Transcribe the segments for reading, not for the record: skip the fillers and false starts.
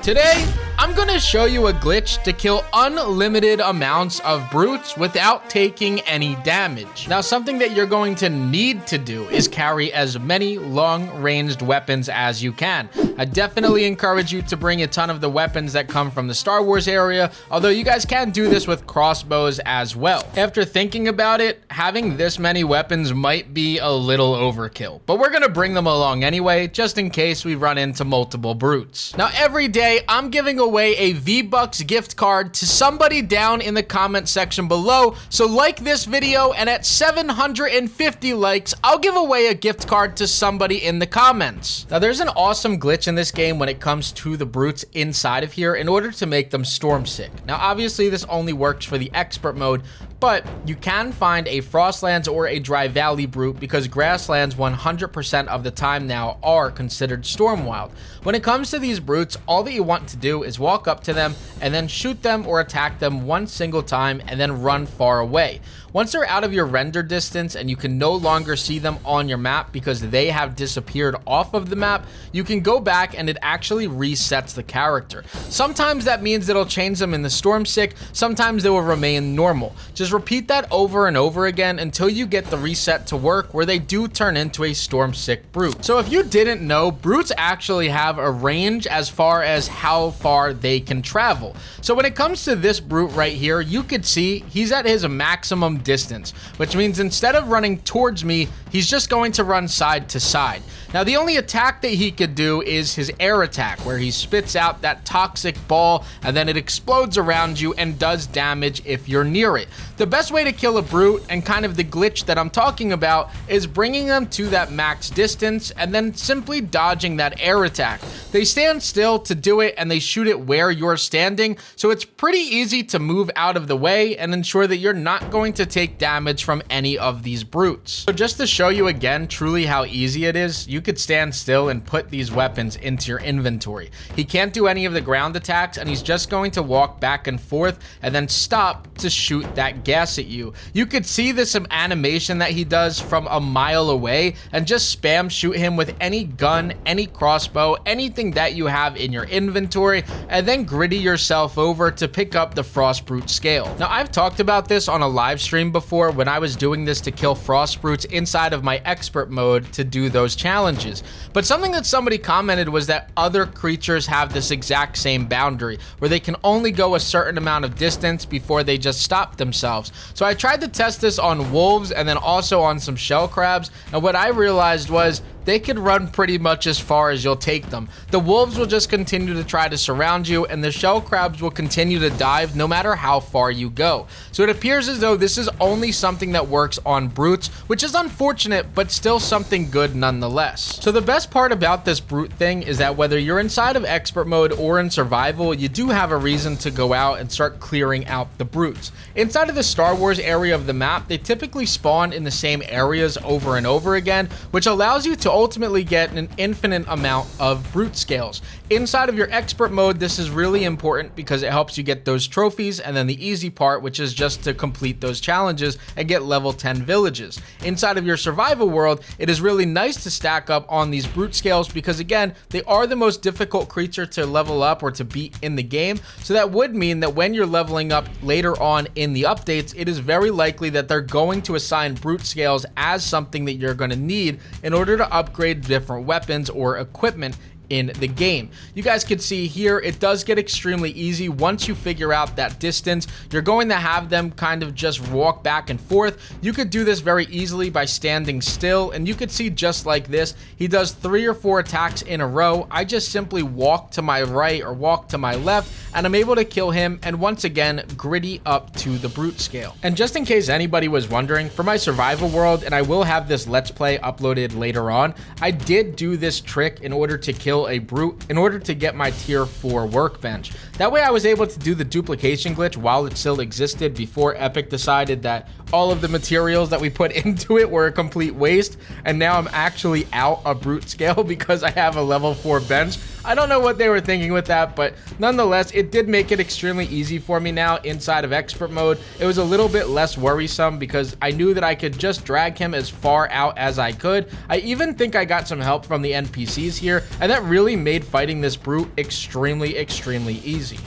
Today, I'm gonna show you a glitch to kill unlimited amounts of brutes without taking any damage. Now, something that you're going to need to do is carry as many long-ranged weapons as you can. I definitely encourage you to bring a ton of the weapons that come from the Star Wars area, although you guys can do this with crossbows as well. After thinking about it, having this many weapons might be a little overkill, but we're gonna bring them along anyway, just in case we run into multiple brutes. Now, every day, I'm giving away a V-Bucks gift card to somebody down in the comment section below, so like this video, and at 750 likes, I'll give away a gift card to somebody in the comments. Now, there's an awesome glitch in this game when it comes to the brutes inside of here in order to make them storm sick. Now, obviously, this only works for the expert mode, but you can find a Frostlands or a Dry Valley brute because grasslands 100% of the time now are considered storm wild. When it comes to these brutes, all that you want to do is walk up to them and then shoot them or attack them one single time and then run far away. Once they're out of your render distance and you can no longer see them on your map because they have disappeared off of the map, you can go back and it actually resets the character. Sometimes that means it'll change them in the storm sick, sometimes they will remain normal. Just repeat that over and over again until you get the reset to work where they do turn into a storm sick brute. So if you didn't know, brutes actually have a range as far as how far they can travel. So when it comes to this brute right here, you could see he's at his maximum distance, which means instead of running towards me, he's just going to run side to side. Now, the only attack that he could do is his air attack, where he spits out that toxic ball and then it explodes around you and does damage if you're near it. The best way to kill a brute, and kind of the glitch that I'm talking about, is bringing them to that max distance and then simply dodging that air attack. They stand still to do it and they shoot it where you're standing, so it's pretty easy to move out of the way and ensure that you're not going to take damage from any of these brutes. So just to show you again truly how easy it is, you could stand still and put these weapons into your inventory. He can't do any of the ground attacks and he's just going to walk back and forth and then stop to shoot that gas at you. You could see this animation that he does from a mile away, and just spam shoot him with any gun, any crossbow, anything that you have in your inventory, and then gritty yourself over to pick up the frost brute scale. Now, I've talked about this on a live stream before when I was doing this to kill frost brutes inside of my expert mode to do those challenges, but something that somebody commented was that other creatures have this exact same boundary where they can only go a certain amount of distance before they just stop themselves. So I tried to test this on wolves and then also on some shell crabs, and what I realized was they could run pretty much as far as you'll take them. The wolves will just continue to try to surround you, and the shell crabs will continue to dive no matter how far you go. So it appears as though this is only something that works on brutes, which is unfortunate, but still something good nonetheless. So the best part about this brute thing is that whether you're inside of expert mode or in survival, you do have a reason to go out and start clearing out the brutes. Inside of the Star Wars area of the map, they typically spawn in the same areas over and over again, which allows you to ultimately get an infinite amount of brute scales. Inside of your expert mode, this is really important because it helps you get those trophies, and then the easy part, which is just to complete those challenges and get level 10 villages. Inside of your survival world, it is really nice to stack up on these brute scales because, again, they are the most difficult creature to level up or to beat in the game, so that would mean that when you're leveling up later on in the updates, it is very likely that they're going to assign brute scales as something that you're going to need in order to upgrade different weapons or equipment in the game. You guys can see here, it does get extremely easy once you figure out that distance. You're going to have them kind of just walk back and forth. You could do this very easily by standing still, and you could see just like this, he does 3 or 4 attacks in a row. I just simply walk to my right or walk to my left, and I'm able to kill him, and once again, gritty up to the brute scale. And just in case anybody was wondering, for my survival world, and I will have this let's play uploaded later on, I did do this trick in order to kill a brute in order to get my tier 4 workbench. That way I was able to do the duplication glitch while it still existed before Epic decided that all of the materials that we put into it were a complete waste, and now I'm actually out a brute scale because I have a level 4 bench. I don't know what they were thinking with that, but nonetheless, it did make it extremely easy for me now inside of expert mode. It was a little bit less worrisome because I knew that I could just drag him as far out as I could. I even think I got some help from the NPCs here, and that really made fighting this brute extremely easy.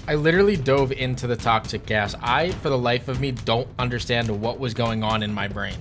I literally dove into the toxic gas. I, for the life of me, don't understand what was going on in my brain.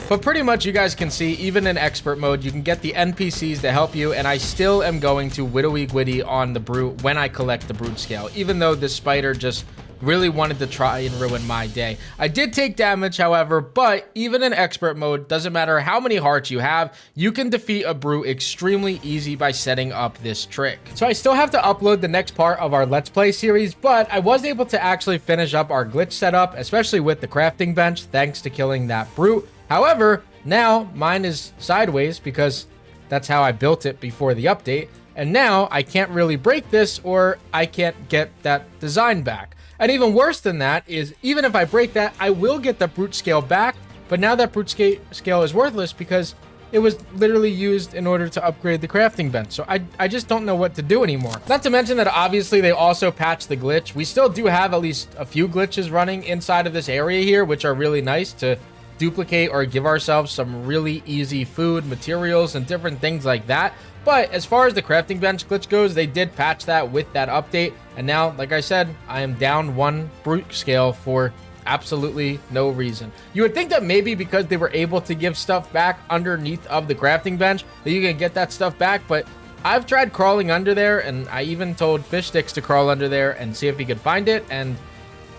But pretty much you guys can see, even in expert mode, you can get the NPCs to help you, and I still am going to whittly gwitty on the brute when I collect the brute scale, even though this spider just really wanted to try and ruin my day. I did take damage, however, but even in expert mode, doesn't matter how many hearts you have, you can defeat a brute extremely easy by setting up this trick. So I still have to upload the next part of our Let's Play series, but I was able to actually finish up our glitch setup, especially with the crafting bench, thanks to killing that brute. However, now mine is sideways because that's how I built it before the update, and now I can't really break this or I can't get that design back. And even worse than that is, even if I break that, I will get the brute scale back, but now that brute scale is worthless because it was literally used in order to upgrade the crafting bench. So I just don't know what to do anymore. Not to mention that obviously they also patched the glitch. We still do have at least a few glitches running inside of this area here, which are really nice to duplicate or give ourselves some really easy food, materials, and different things like that. But as far as the crafting bench glitch goes, they did patch that with that update. And now, like I said, I am down 1 brute scale for absolutely no reason. You would think that maybe because they were able to give stuff back underneath of the crafting bench, that you can get that stuff back. But I've tried crawling under there, and I even told Fish Sticks to crawl under there and see if he could find it. And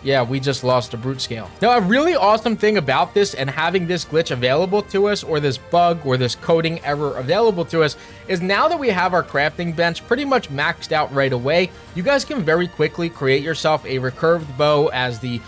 yeah, we just lost a brute scale. Now, a really awesome thing about this and having this glitch available to us, or this bug or this coding error available to us, is now that we have our crafting bench pretty much maxed out right away, you guys can very quickly create yourself a recurved bow as the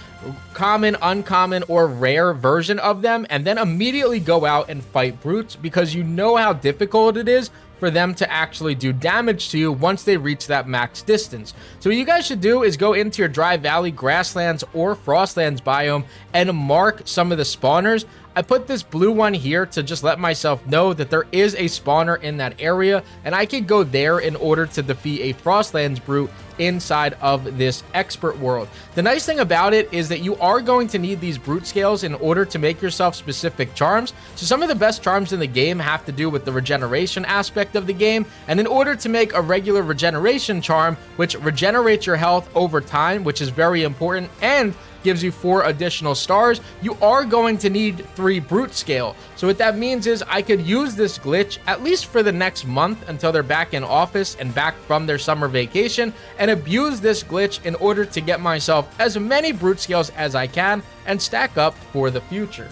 common, uncommon, or rare version of them, and then immediately go out and fight brutes because you know how difficult it is for them to actually do damage to you once they reach that max distance. So what you guys should do is go into your dry valley, grasslands, or frostlands biome and mark some of the spawners. I put this blue one here to just let myself know that there is a spawner in that area, and I can go there in order to defeat a frostlands brute inside of this expert world. The nice thing about it is that you are going to need these brute scales in order to make yourself specific charms. So some of the best charms in the game have to do with the regeneration aspect of the game, and in order to make a regular regeneration charm, which regenerates your health over time, which is very important, and gives you 4 additional stars, you are going to need 3 brute scale. So what that means is I could use this glitch at least for the next month until they're back in office and back from their summer vacation, and abuse this glitch in order to get myself as many brute scales as I can and stack up for the future.